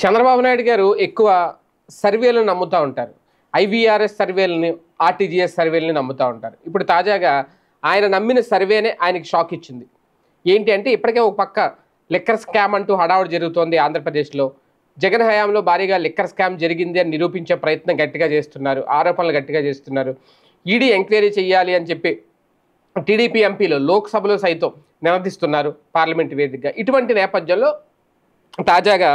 చంద్రబాబు నాయుడు గారు ఎక్కువ సర్వేలను నమ్ముతూ ఉంటారు. ఐవీఆర్ఎస్ సర్వేలని, ఆర్టీజీఎస్ సర్వేలని నమ్ముతూ ఉంటారు. ఇప్పుడు తాజాగా ఆయన నమ్మిన సర్వేనే ఆయనకి షాక్ ఇచ్చింది. ఏంటి అంటే ఇప్పటికే ఒక పక్క లిక్కర్ స్కామ్ అంటూ హడావుడి జరుగుతోంది ఆంధ్రప్రదేశ్లో. జగన్ హయాంలో భారీగా లిక్కర్ స్కామ్ జరిగింది అని నిరూపించే ప్రయత్నం గట్టిగా చేస్తున్నారు, ఆరోపణలు గట్టిగా చేస్తున్నారు. ఈడీ ఎంక్వైరీ చేయాలి అని చెప్పి టీడీపీ ఎంపీలు లోక్సభలో సైతం నినదిస్తున్నారు పార్లమెంట్ వేదికగా. ఇటువంటి నేపథ్యంలో తాజాగా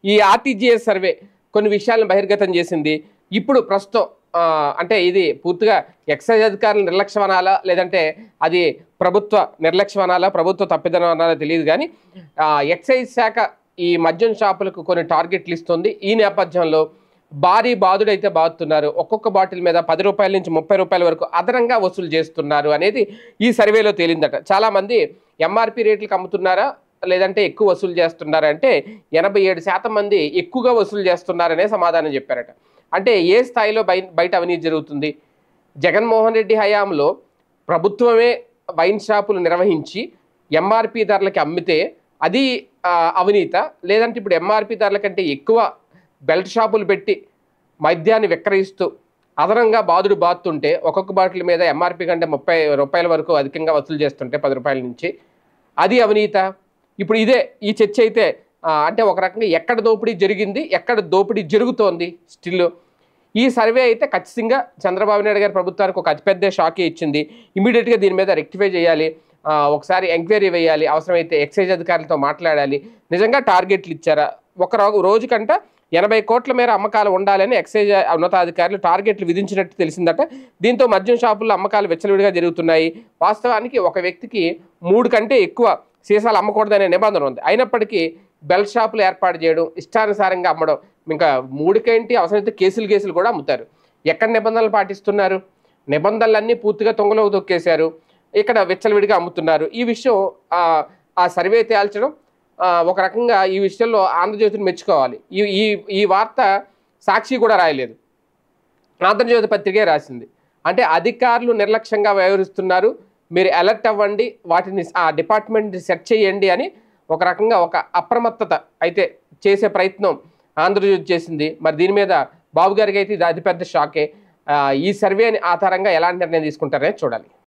ఈ ఆర్టీజీఎస్ సర్వే కొన్ని విషయాలను బహిర్గతం చేసింది. ఇప్పుడు ప్రస్తుతం అంటే ఇది పూర్తిగా ఎక్సైజ్ అధికారుల నిర్లక్ష్యం అనాలా, లేదంటే అది ప్రభుత్వ నిర్లక్ష్యం అనాలా, ప్రభుత్వ తప్పిదనం అనాలా తెలియదు. కానీ ఎక్సైజ్ శాఖ ఈ మద్యం షాపులకు కొన్ని టార్గెట్లు ఇస్తుంది. ఈ నేపథ్యంలో భారీ బాదుడైతే బాదుతున్నారు. ఒక్కొక్క బాటిల్ మీద 10 రూపాయల నుంచి 30 రూపాయల వరకు అదనంగా వసూలు చేస్తున్నారు అనేది ఈ సర్వేలో తేలిందట. చాలామంది ఎంఆర్పి రేట్లకు అమ్ముతున్నారా, లేదంటే ఎక్కువ వసూలు చేస్తున్నారా అంటే 87% మంది ఎక్కువగా వసూలు చేస్తున్నారనే సమాధానం చెప్పారట. అంటే ఏ స్థాయిలో బయట అవినీతి జరుగుతుంది? జగన్మోహన్ రెడ్డి హయాంలో ప్రభుత్వమే వైన్ షాపులు నిర్వహించి ఎంఆర్పి ధరలకి అమ్మితే అది అవినీత, లేదంటే ఇప్పుడు ఎంఆర్పి ధరల కంటే ఎక్కువ బెల్ట్ షాపులు పెట్టి మద్యాన్ని విక్రయిస్తూ అదనంగా బాదుతుంటే ఒక్కొక్క బాటిల్ మీద ఎంఆర్పి కంటే 30 రూపాయల వరకు అధికంగా వసూలు చేస్తుంటే 10 రూపాయల నుంచి అది అవినీత? ఇప్పుడు ఇదే ఈ చర్చ అయితే అంటే ఒక రకంగా ఎక్కడ దోపిడీ జరిగింది, ఎక్కడ దోపిడీ జరుగుతోంది స్టిల్. ఈ సర్వే అయితే ఖచ్చితంగా చంద్రబాబు నాయుడు గారి ప్రభుత్వానికి ఒక అతిపెద్ద షాకే ఇచ్చింది. ఇమీడియట్గా దీని మీద రెక్టిఫై చేయాలి, ఒకసారి ఎంక్వైరీ వేయాలి, అవసరమైతే ఎక్సైజ్ అధికారులతో మాట్లాడాలి. నిజంగా టార్గెట్లు ఇచ్చారా? ఒక రోజుకంట 80 కోట్ల మేర అమ్మకాలు ఉండాలని ఎక్సైజ్ ఉన్నతాధికారులు టార్గెట్లు విధించినట్టు తెలిసిందట. దీంతో మద్యం షాపుల్లో అమ్మకాలు విచ్చలవిడిగా జరుగుతున్నాయి. వాస్తవానికి ఒక వ్యక్తికి 3 కంటే ఎక్కువ సీసాలు అమ్మకూడదనే నిబంధన ఉంది. అయినప్పటికీ బెల్ట్ షాపులు ఏర్పాటు చేయడం, ఇష్టానుసారంగా అమ్మడం, ఇంకా 3కేంటి అవసరమైతే కేసులు కూడా అమ్ముతారు. ఎక్కడ నిబంధనలు పాటిస్తున్నారు? నిబంధనలన్నీ పూర్తిగా తొంగలోకి తొక్కేశారు. ఇక్కడ విచ్చలవిడిగా అమ్ముతున్నారు. ఈ విషయం ఆ సర్వే తేల్చడం ఒక రకంగా ఈ విషయంలో ఆంధ్రజ్యోతిని మెచ్చుకోవాలి. ఈ వార్త సాక్షి కూడా రాయలేదు, ఆంధ్రజ్యోతి పత్రికే రాసింది. అంటే అధికారులు నిర్లక్ష్యంగా వ్యవహరిస్తున్నారు, మీరు అలర్ట్ అవ్వండి, వాటిని ఆ డిపార్ట్మెంట్ని సెట్ చేయండి అని ఒక రకంగా ఒక అప్రమత్తత అయితే చేసే ప్రయత్నం ఆంధ్రజ్యోతి చేసింది. మరి దీని మీద బాబు గారికి అయితే ఇది అతిపెద్ద షాకే. ఈ సర్వేని ఆధారంగా ఎలాంటి నిర్ణయం తీసుకుంటారనే చూడాలి.